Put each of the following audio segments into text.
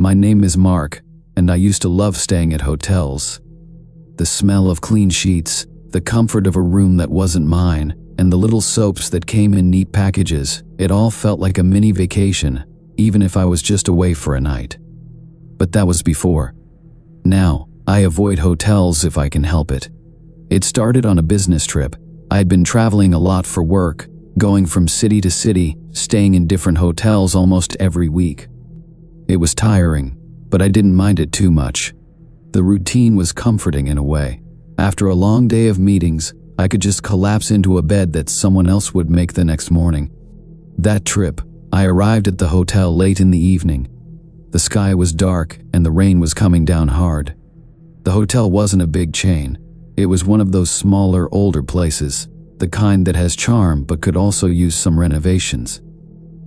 My name is Mark, and I used to love staying at hotels. The smell of clean sheets, the comfort of a room that wasn't mine, and the little soaps that came in neat packages, it all felt like a mini vacation, even if I was just away for a night. But that was before. Now, I avoid hotels if I can help it. It started on a business trip. I had been traveling a lot for work, going from city to city, staying in different hotels almost every week. It was tiring, but I didn't mind it too much. The routine was comforting in a way. After a long day of meetings, I could just collapse into a bed that someone else would make the next morning. That trip, I arrived at the hotel late in the evening. The sky was dark and the rain was coming down hard. The hotel wasn't a big chain. It was one of those smaller, older places, the kind that has charm but could also use some renovations.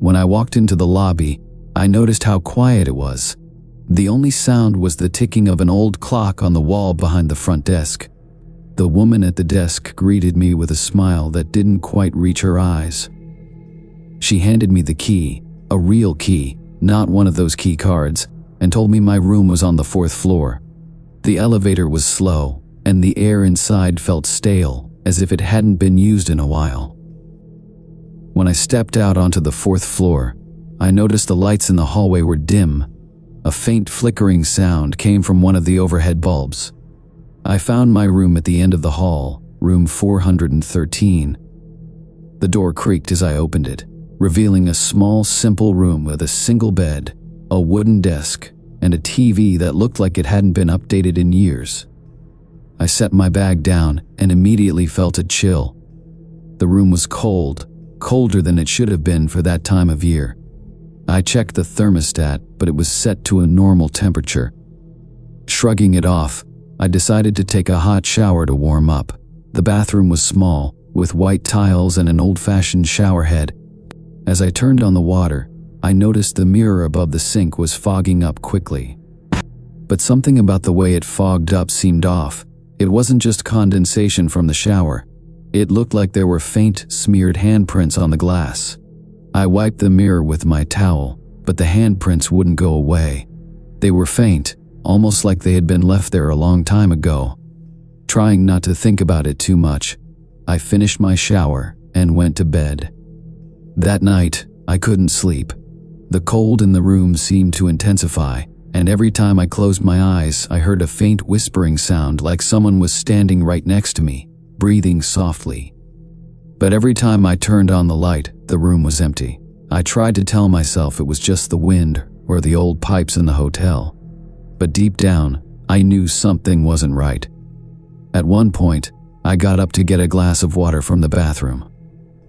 When I walked into the lobby, I noticed how quiet it was. The only sound was the ticking of an old clock on the wall behind the front desk. The woman at the desk greeted me with a smile that didn't quite reach her eyes. She handed me the key, a real key, not one of those key cards, and told me my room was on the 4th floor. The elevator was slow, and the air inside felt stale, as if it hadn't been used in a while. When I stepped out onto the 4th floor, I noticed the lights in the hallway were dim. A faint flickering sound came from one of the overhead bulbs. I found my room at the end of the hall, room 413. The door creaked as I opened it, revealing a small, simple room with a single bed, a wooden desk, and a TV that looked like it hadn't been updated in years. I set my bag down and immediately felt a chill. The room was cold, colder than it should have been for that time of year. I checked the thermostat, but it was set to a normal temperature. Shrugging it off, I decided to take a hot shower to warm up. The bathroom was small, with white tiles and an old-fashioned shower head. As I turned on the water, I noticed the mirror above the sink was fogging up quickly. But something about the way it fogged up seemed off. It wasn't just condensation from the shower. It looked like there were faint, smeared handprints on the glass. I wiped the mirror with my towel, but the handprints wouldn't go away. They were faint, almost like they had been left there a long time ago. Trying not to think about it too much, I finished my shower and went to bed. That night, I couldn't sleep. The cold in the room seemed to intensify, and every time I closed my eyes, I heard a faint whispering sound like someone was standing right next to me, breathing softly. But every time I turned on the light, the room was empty. I tried to tell myself it was just the wind or the old pipes in the hotel. But deep down, I knew something wasn't right. At one point, I got up to get a glass of water from the bathroom.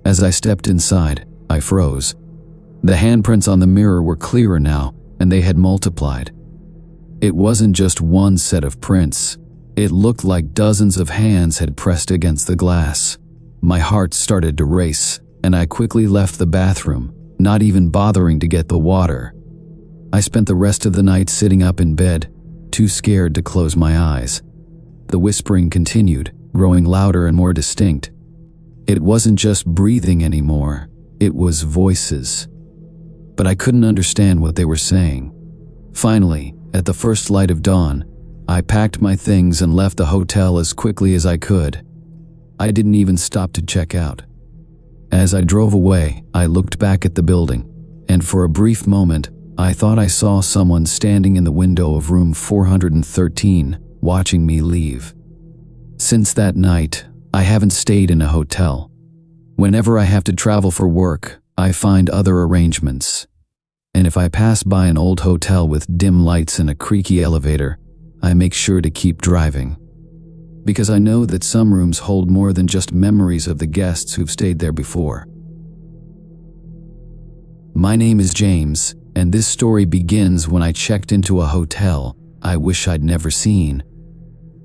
As I stepped inside, I froze. The handprints on the mirror were clearer now, and they had multiplied. It wasn't just one set of prints. It looked like dozens of hands had pressed against the glass. My heart started to race, and I quickly left the bathroom, not even bothering to get the water. I spent the rest of the night sitting up in bed, too scared to close my eyes. The whispering continued, growing louder and more distinct. It wasn't just breathing anymore, it was voices. But I couldn't understand what they were saying. Finally, at the first light of dawn, I packed my things and left the hotel as quickly as I could. I didn't even stop to check out. As I drove away, I looked back at the building, and for a brief moment, I thought I saw someone standing in the window of room 413, watching me leave. Since that night, I haven't stayed in a hotel. Whenever I have to travel for work, I find other arrangements. And if I pass by an old hotel with dim lights and a creaky elevator, I make sure to keep driving. Because I know that some rooms hold more than just memories of the guests who've stayed there before. My name is James, and this story begins when I checked into a hotel I wish I'd never seen.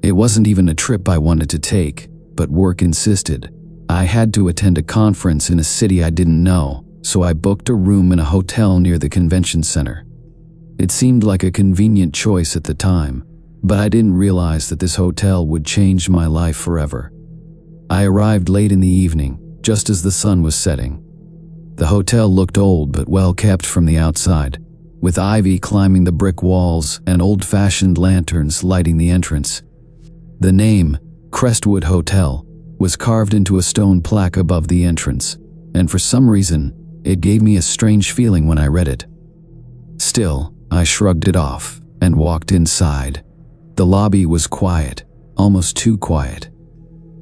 It wasn't even a trip I wanted to take, but work insisted. I had to attend a conference in a city I didn't know, so I booked a room in a hotel near the convention center. It seemed like a convenient choice at the time, but I didn't realize that this hotel would change my life forever. I arrived late in the evening, just as the sun was setting. The hotel looked old but well kept from the outside. with ivy climbing the brick walls and old-fashioned lanterns lighting the entrance. The name, Crestwood Hotel, was carved into a stone plaque above the entrance, and for some reason, it gave me a strange feeling when I read it. Still, I shrugged it off and walked inside. The lobby was quiet, almost too quiet.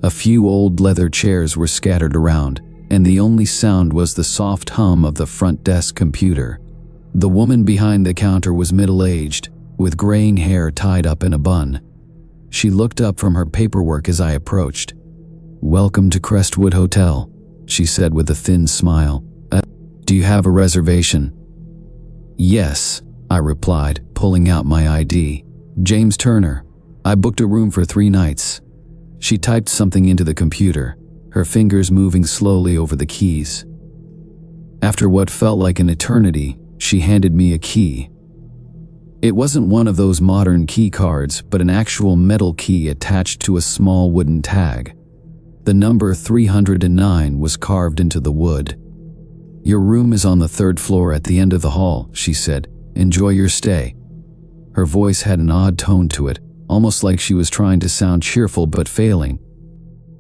A few old leather chairs were scattered around, and the only sound was the soft hum of the front desk computer. The woman behind the counter was middle-aged, with graying hair tied up in a bun. She looked up from her paperwork as I approached. "Welcome to Crestwood Hotel," she said with a thin smile. "Do you have a reservation?" "Yes," I replied, pulling out my ID. "James Turner. I booked a room for 3 nights." She typed something into the computer, her fingers moving slowly over the keys. After what felt like an eternity, she handed me a key. It wasn't one of those modern key cards, but an actual metal key attached to a small wooden tag. The number 309 was carved into the wood. "Your room is on the 3rd floor at the end of the hall," she said. "Enjoy your stay." Her voice had an odd tone to it, almost like she was trying to sound cheerful but failing.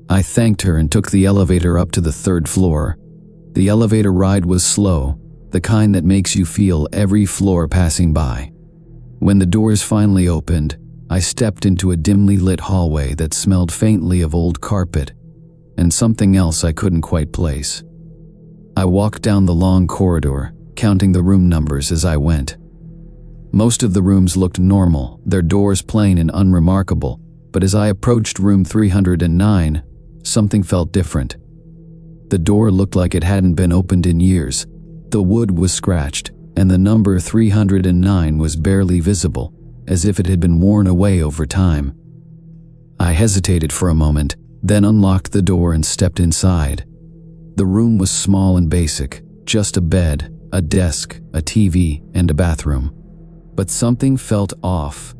I thanked her and took the elevator up to the 3rd floor. The elevator ride was slow, the kind that makes you feel every floor passing by. When the doors finally opened, I stepped into a dimly lit hallway that smelled faintly of old carpet and something else I couldn't quite place. I walked down the long corridor, counting the room numbers as I went. Most of the rooms looked normal, their doors plain and unremarkable, but as I approached room 309, something felt different. The door looked like it hadn't been opened in years. The wood was scratched, and the number 309 was barely visible, as if it had been worn away over time. I hesitated for a moment, then unlocked the door and stepped inside. The room was small and basic, just a bed, a desk, a TV, and a bathroom. But something felt off.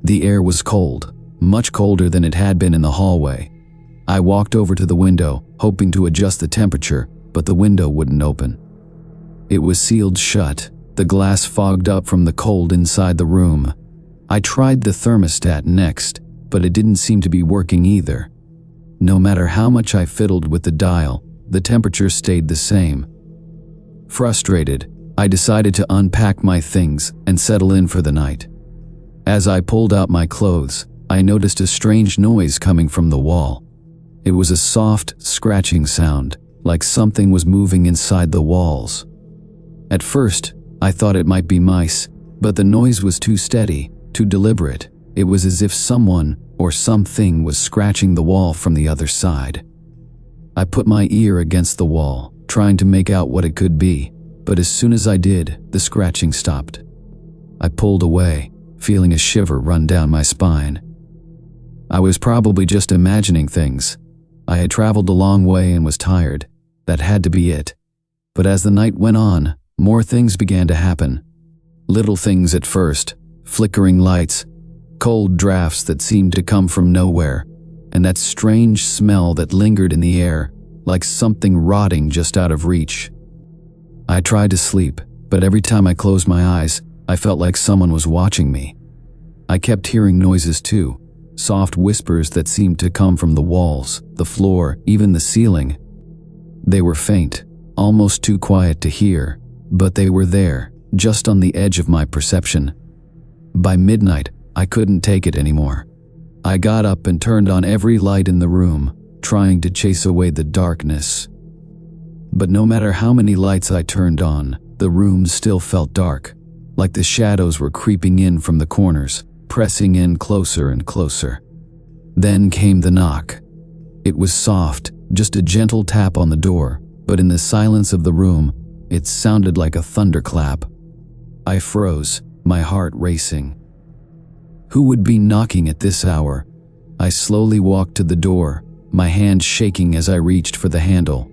The air was cold, much colder than it had been in the hallway. I walked over to the window, hoping to adjust the temperature, but the window wouldn't open. It was sealed shut, the glass fogged up from the cold inside the room. I tried the thermostat next, but it didn't seem to be working either. No matter how much I fiddled with the dial, the temperature stayed the same. Frustrated, I decided to unpack my things and settle in for the night. As I pulled out my clothes, I noticed a strange noise coming from the wall. It was a soft, scratching sound, like something was moving inside the walls. At first, I thought it might be mice, but the noise was too steady, too deliberate. It was as if someone or something was scratching the wall from the other side. I put my ear against the wall, trying to make out what it could be, but as soon as I did, the scratching stopped. I pulled away, feeling a shiver run down my spine. I was probably just imagining things. I had traveled a long way and was tired. That had to be it. But as the night went on, more things began to happen. Little things at first, flickering lights, cold drafts that seemed to come from nowhere, and that strange smell that lingered in the air, like something rotting just out of reach. I tried to sleep, but every time I closed my eyes, I felt like someone was watching me. I kept hearing noises too, soft whispers that seemed to come from the walls, the floor, even the ceiling. They were faint, almost too quiet to hear, but they were there, just on the edge of my perception. By midnight, I couldn't take it anymore. I got up and turned on every light in the room, trying to chase away the darkness. But no matter how many lights I turned on, the room still felt dark, like the shadows were creeping in from the corners, pressing in closer and closer. Then came the knock. It was soft, just a gentle tap on the door, but in the silence of the room, it sounded like a thunderclap. I froze, my heart racing. Who would be knocking at this hour? I slowly walked to the door, my hand shaking as I reached for the handle.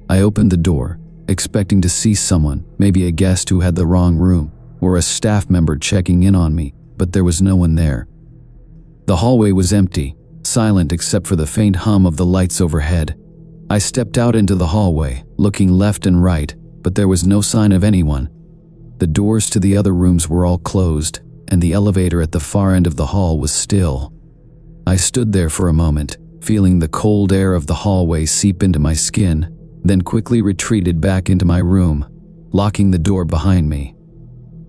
I opened the door, expecting to see someone, maybe a guest who had the wrong room, or a staff member checking in on me, but there was no one there. The hallway was empty, silent except for the faint hum of the lights overhead. I stepped out into the hallway, looking left and right, but there was no sign of anyone. The doors to the other rooms were all closed, and the elevator at the far end of the hall was still. I stood there for a moment, feeling the cold air of the hallway seep into my skin, then quickly retreated back into my room, locking the door behind me.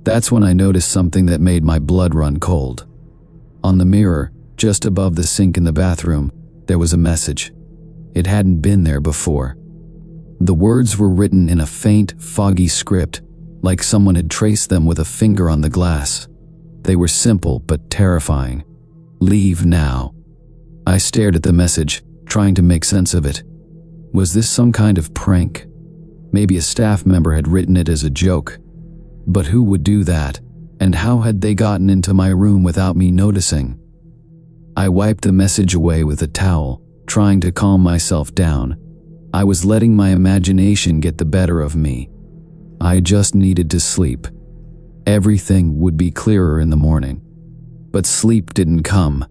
That's when I noticed something that made my blood run cold. On the mirror, just above the sink in the bathroom, there was a message. It hadn't been there before. The words were written in a faint, foggy script, like someone had traced them with a finger on the glass. They were simple but terrifying. "Leave now." I stared at the message, trying to make sense of it. Was this some kind of prank? Maybe a staff member had written it as a joke. But who would do that? And how had they gotten into my room without me noticing? I wiped the message away with a towel, trying to calm myself down. I was letting my imagination get the better of me. I just needed to sleep. Everything would be clearer in the morning. But sleep didn't come.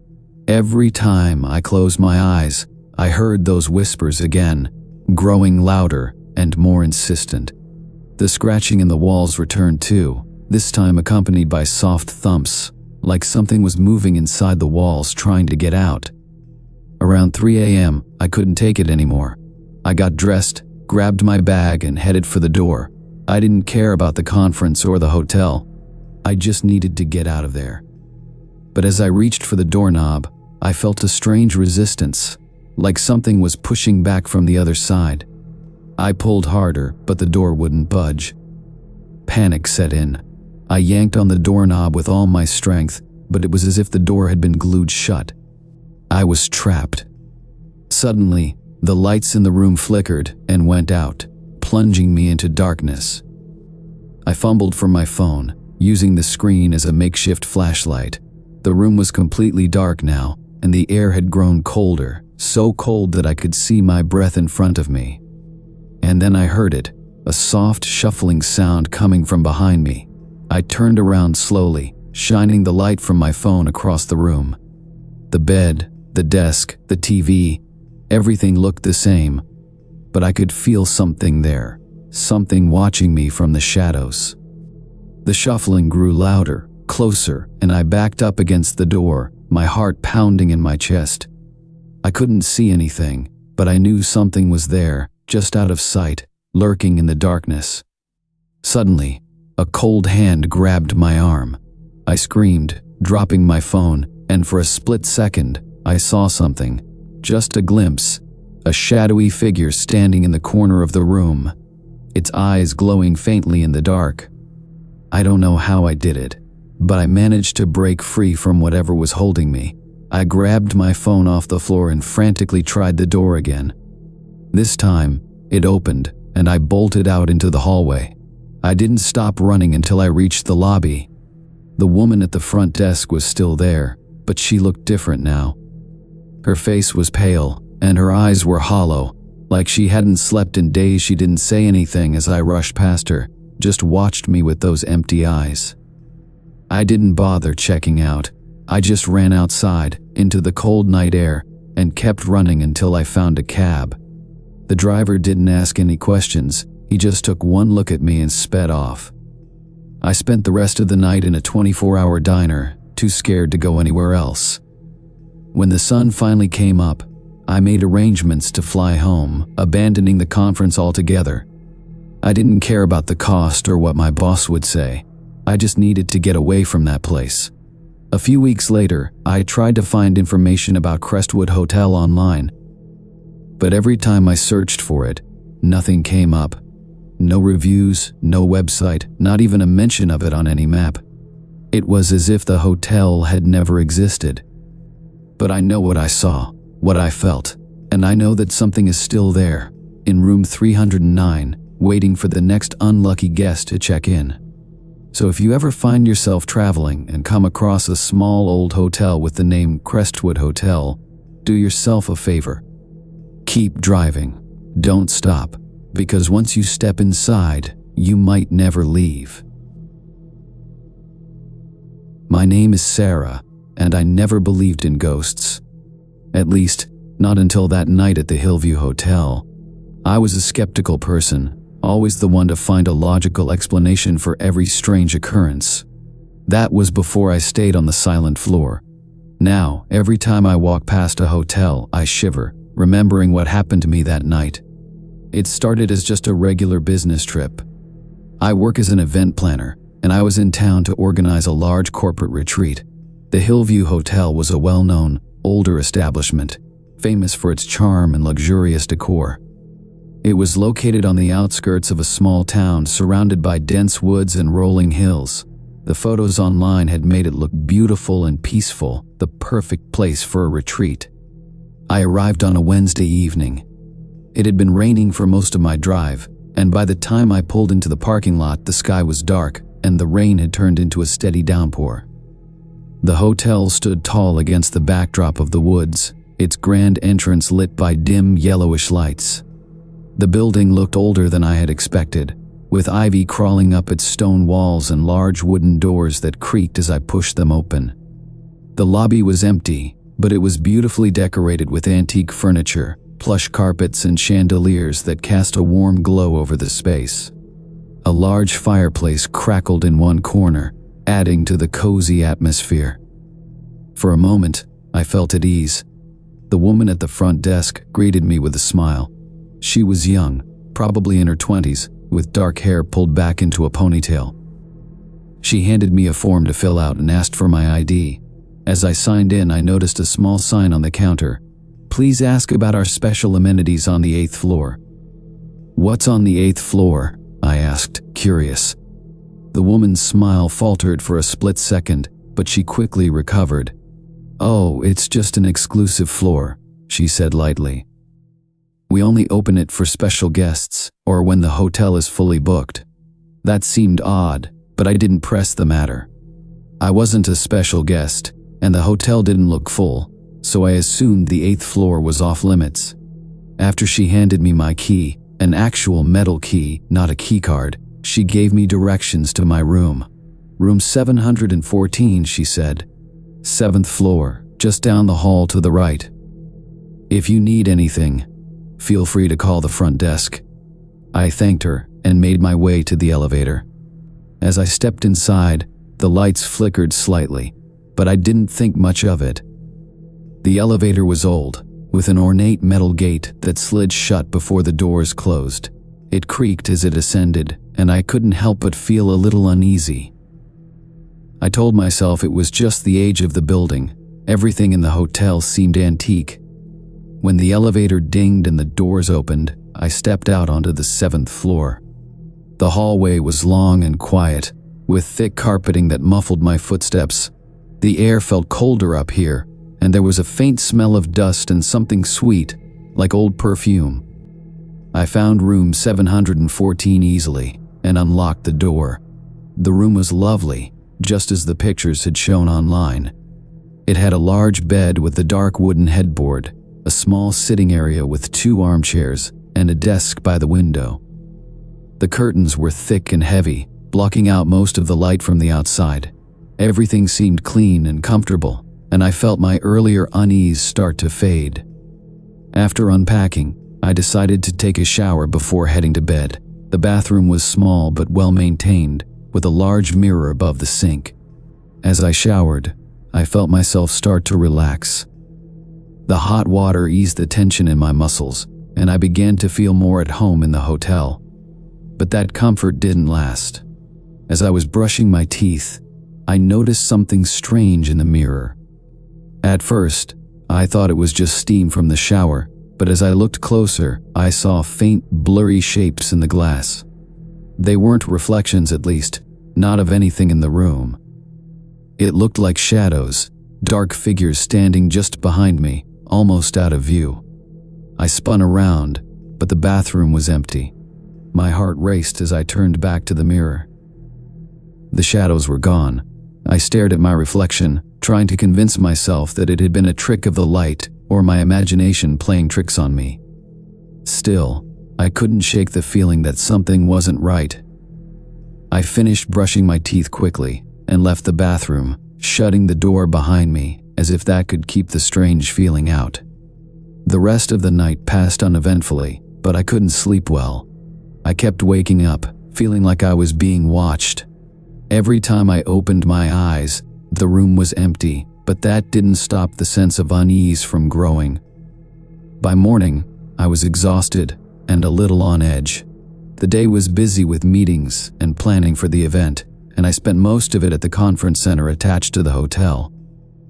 Every time I closed my eyes, I heard those whispers again, growing louder and more insistent. The scratching in the walls returned too, this time accompanied by soft thumps, like something was moving inside the walls trying to get out. Around 3 a.m., I couldn't take it anymore. I got dressed, grabbed my bag, and headed for the door. I didn't care about the conference or the hotel. I just needed to get out of there. But as I reached for the doorknob, I felt a strange resistance, like something was pushing back from the other side. I pulled harder, but the door wouldn't budge. Panic set in. I yanked on the doorknob with all my strength, but it was as if the door had been glued shut. I was trapped. Suddenly, the lights in the room flickered and went out, plunging me into darkness. I fumbled for my phone, using the screen as a makeshift flashlight. The room was completely dark now, and the air had grown colder, so cold that I could see my breath in front of me. And then I heard it, a soft shuffling sound coming from behind me. I turned around slowly, shining the light from my phone across the room. The bed, the desk, the TV, everything looked the same, but I could feel something there, something watching me from the shadows. The shuffling grew louder, closer, and I backed up against the door, my heart pounding in my chest. I couldn't see anything, but I knew something was there, just out of sight, lurking in the darkness. Suddenly, a cold hand grabbed my arm. I screamed, dropping my phone, and for a split second, I saw something. Just a glimpse, a shadowy figure standing in the corner of the room, its eyes glowing faintly in the dark. I don't know how I did it, but I managed to break free from whatever was holding me. I grabbed my phone off the floor and frantically tried the door again. This time, it opened, and I bolted out into the hallway. I didn't stop running until I reached the lobby. The woman at the front desk was still there, but she looked different now. Her face was pale, and her eyes were hollow, like she hadn't slept in days. She didn't say anything as I rushed past her, just watched me with those empty eyes. I didn't bother checking out. I just ran outside, into the cold night air, and kept running until I found a cab. The driver didn't ask any questions, he just took one look at me and sped off. I spent the rest of the night in a 24-hour diner, too scared to go anywhere else. When the sun finally came up, I made arrangements to fly home, abandoning the conference altogether. I didn't care about the cost or what my boss would say. I just needed to get away from that place. A few weeks later, I tried to find information about Crestwood Hotel online. But every time I searched for it, nothing came up. No reviews, no website, not even a mention of it on any map. It was as if the hotel had never existed. But I know what I saw, what I felt, and I know that something is still there, in room 309, waiting for the next unlucky guest to check in. So if you ever find yourself traveling and come across a small old hotel with the name Crestwood Hotel, do yourself a favor. Keep driving. Don't stop, because once you step inside, you might never leave. My name is Sarah, and I never believed in ghosts. At least, not until that night at the Hillview Hotel. I was a skeptical person, always the one to find a logical explanation for every strange occurrence. That was before I stayed on the silent floor. Now, every time I walk past a hotel, I shiver, remembering what happened to me that night. It started as just a regular business trip. I work as an event planner, and I was in town to organize a large corporate retreat. The Hillview Hotel was a well-known, older establishment, famous for its charm and luxurious decor. It was located on the outskirts of a small town surrounded by dense woods and rolling hills. The photos online had made it look beautiful and peaceful, the perfect place for a retreat. I arrived on a Wednesday evening. It had been raining for most of my drive, and by the time I pulled into the parking lot, the sky was dark and the rain had turned into a steady downpour. The hotel stood tall against the backdrop of the woods, its grand entrance lit by dim yellowish lights. The building looked older than I had expected, with ivy crawling up its stone walls and large wooden doors that creaked as I pushed them open. The lobby was empty, but it was beautifully decorated with antique furniture, plush carpets, and chandeliers that cast a warm glow over the space. A large fireplace crackled in one corner, adding to the cozy atmosphere. For a moment, I felt at ease. The woman at the front desk greeted me with a smile. She was young, probably in her 20s, with dark hair pulled back into a ponytail. She handed me a form to fill out and asked for my ID. As I signed in, I noticed a small sign on the counter. "Please ask about our special amenities on the 8th floor." "What's on the 8th floor?" I asked, curious. The woman's smile faltered for a split second, but she quickly recovered. "Oh, it's just an exclusive floor," she said lightly. "We only open it for special guests or when the hotel is fully booked." That seemed odd, but I didn't press the matter. I wasn't a special guest, and the hotel didn't look full, so I assumed the 8th floor was off limits. After she handed me my key, an actual metal key, not a key card, she gave me directions to my room. "Room 714, she said. "7th floor, just down the hall to the right. If you need anything, feel free to call the front desk." I thanked her and made my way to the elevator. As I stepped inside, the lights flickered slightly, but I didn't think much of it. The elevator was old, with an ornate metal gate that slid shut before the doors closed. It creaked as it ascended, and I couldn't help but feel a little uneasy. I told myself it was just the age of the building. Everything in the hotel seemed antique. When the elevator dinged and the doors opened, I stepped out onto the 7th floor. The hallway was long and quiet, with thick carpeting that muffled my footsteps. The air felt colder up here, and there was a faint smell of dust and something sweet, like old perfume. I found room 714 easily and unlocked the door. The room was lovely, just as the pictures had shown online. It had a large bed with a dark wooden headboard, a small sitting area with 2 armchairs, and a desk by the window. The curtains were thick and heavy, blocking out most of the light from the outside. Everything seemed clean and comfortable, and I felt my earlier unease start to fade. After unpacking, I decided to take a shower before heading to bed. The bathroom was small but well-maintained, with a large mirror above the sink. As I showered, I felt myself start to relax. The hot water eased the tension in my muscles, and I began to feel more at home in the hotel. But that comfort didn't last. As I was brushing my teeth, I noticed something strange in the mirror. At first, I thought it was just steam from the shower, but as I looked closer, I saw faint, blurry shapes in the glass. They weren't reflections, at least, not of anything in the room. It looked like shadows, dark figures standing just behind me, almost out of view. I spun around, but the bathroom was empty. My heart raced as I turned back to the mirror. The shadows were gone. I stared at my reflection, trying to convince myself that it had been a trick of the light or my imagination playing tricks on me. Still, I couldn't shake the feeling that something wasn't right. I finished brushing my teeth quickly and left the bathroom, shutting the door behind me as if that could keep the strange feeling out. The rest of the night passed uneventfully, but I couldn't sleep well. I kept waking up, feeling like I was being watched. Every time I opened my eyes, the room was empty, but that didn't stop the sense of unease from growing. By morning, I was exhausted and a little on edge. The day was busy with meetings and planning for the event, and I spent most of it at the conference center attached to the hotel.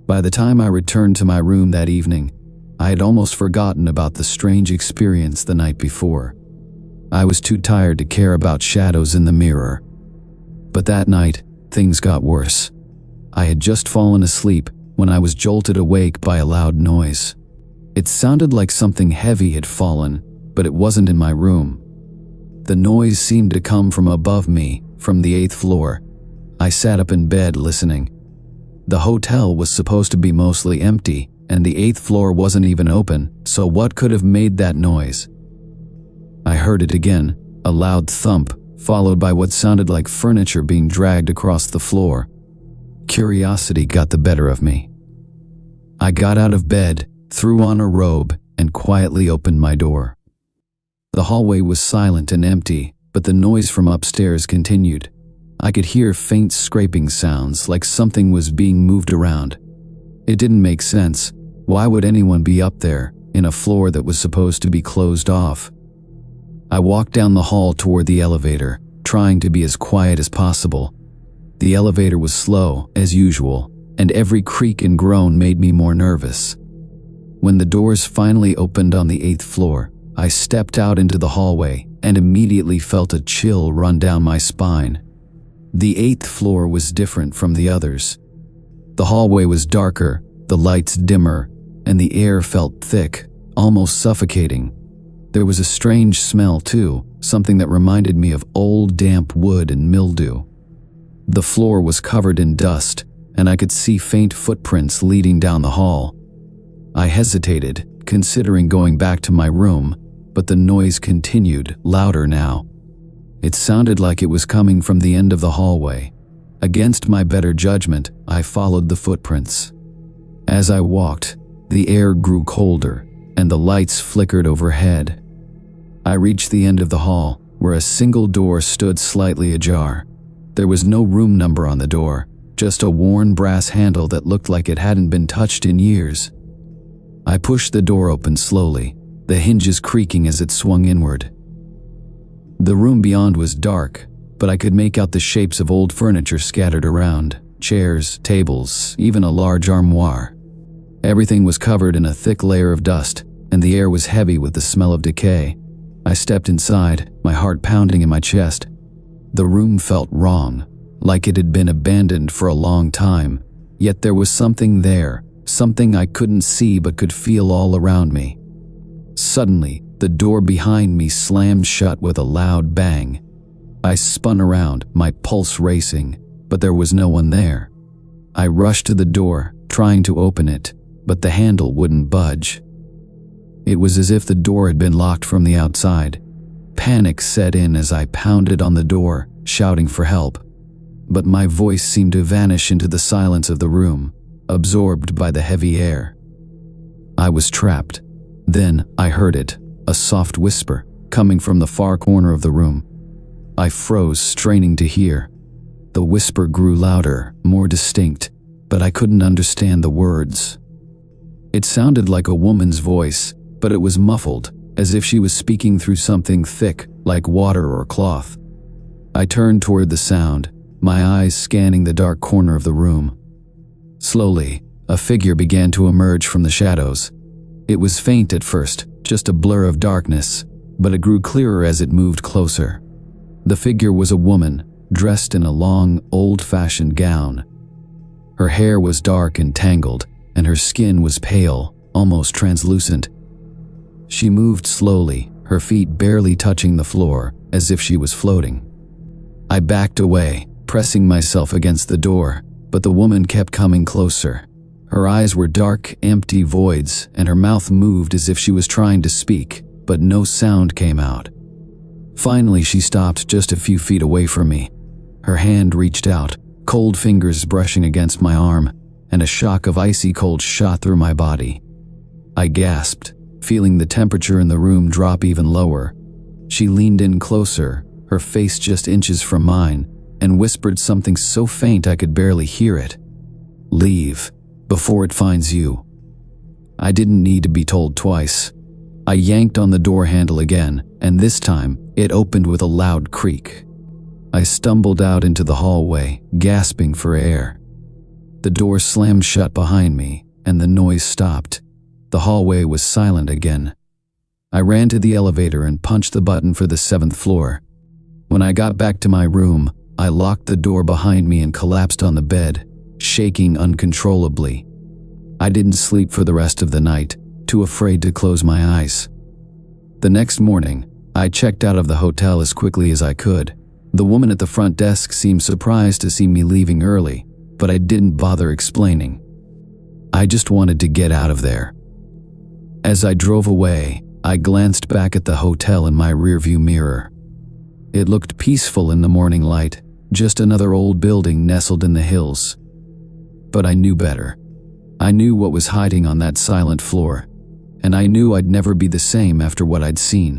By the time I returned to my room that evening, I had almost forgotten about the strange experience the night before. I was too tired to care about shadows in the mirror. But that night, things got worse. I had just fallen asleep when I was jolted awake by a loud noise. It sounded like something heavy had fallen, but it wasn't in my room. The noise seemed to come from above me, from the 8th floor. I sat up in bed listening. The hotel was supposed to be mostly empty, and the 8th floor wasn't even open, so what could have made that noise? I heard it again, a loud thump, followed by what sounded like furniture being dragged across the floor. Curiosity got the better of me. I got out of bed, threw on a robe, and quietly opened my door. The hallway was silent and empty, but the noise from upstairs continued. I could hear faint scraping sounds, like something was being moved around. It didn't make sense. Why would anyone be up there, in a floor that was supposed to be closed off? I walked down the hall toward the elevator, trying to be as quiet as possible. The elevator was slow, as usual, and every creak and groan made me more nervous. When the doors finally opened on the 8th floor, I stepped out into the hallway and immediately felt a chill run down my spine. The 8th floor was different from the others. The hallway was darker, the lights dimmer, and the air felt thick, almost suffocating. There was a strange smell too, something that reminded me of old damp wood and mildew. The floor was covered in dust, and I could see faint footprints leading down the hall. I hesitated, considering going back to my room, but the noise continued, louder now. It sounded like it was coming from the end of the hallway. Against my better judgment, I followed the footprints. As I walked, the air grew colder, and the lights flickered overhead. I reached the end of the hall, where a single door stood slightly ajar. There was no room number on the door, just a worn brass handle that looked like it hadn't been touched in years. I pushed the door open slowly, the hinges creaking as it swung inward. The room beyond was dark, but I could make out the shapes of old furniture scattered around, chairs, tables, even a large armoire. Everything was covered in a thick layer of dust, and the air was heavy with the smell of decay. I stepped inside, my heart pounding in my chest. The room felt wrong, like it had been abandoned for a long time, yet there was something there, something I couldn't see but could feel all around me. Suddenly, the door behind me slammed shut with a loud bang. I spun around, my pulse racing, but there was no one there. I rushed to the door, trying to open it, but the handle wouldn't budge. It was as if the door had been locked from the outside. Panic set in as I pounded on the door, shouting for help. But my voice seemed to vanish into the silence of the room, absorbed by the heavy air. I was trapped. Then I heard it, a soft whisper, coming from the far corner of the room. I froze, straining to hear. The whisper grew louder, more distinct, but I couldn't understand the words. It sounded like a woman's voice, but it was muffled, as if she was speaking through something thick, like water or cloth. I turned toward the sound, my eyes scanning the dark corner of the room. Slowly, a figure began to emerge from the shadows. It was faint at first, just a blur of darkness, but it grew clearer as it moved closer. The figure was a woman, dressed in a long, old-fashioned gown. Her hair was dark and tangled, and her skin was pale, almost translucent. She moved slowly, her feet barely touching the floor, as if she was floating. I backed away, pressing myself against the door, but the woman kept coming closer. Her eyes were dark, empty voids, and her mouth moved as if she was trying to speak, but no sound came out. Finally, she stopped just a few feet away from me. Her hand reached out, cold fingers brushing against my arm, and a shock of icy cold shot through my body. I gasped, feeling the temperature in the room drop even lower. She leaned in closer, her face just inches from mine, and whispered something so faint I could barely hear it. "Leave, before it finds you." I didn't need to be told twice. I yanked on the door handle again, and this time, it opened with a loud creak. I stumbled out into the hallway, gasping for air. The door slammed shut behind me, and the noise stopped. The hallway was silent again. I ran to the elevator and punched the button for the 7th floor. When I got back to my room, I locked the door behind me and collapsed on the bed, shaking uncontrollably. I didn't sleep for the rest of the night, too afraid to close my eyes. The next morning, I checked out of the hotel as quickly as I could. The woman at the front desk seemed surprised to see me leaving early, but I didn't bother explaining. I just wanted to get out of there. As I drove away, I glanced back at the hotel in my rearview mirror. It looked peaceful in the morning light, just another old building nestled in the hills. But I knew better. I knew what was hiding on that silent floor, and I knew I'd never be the same after what I'd seen.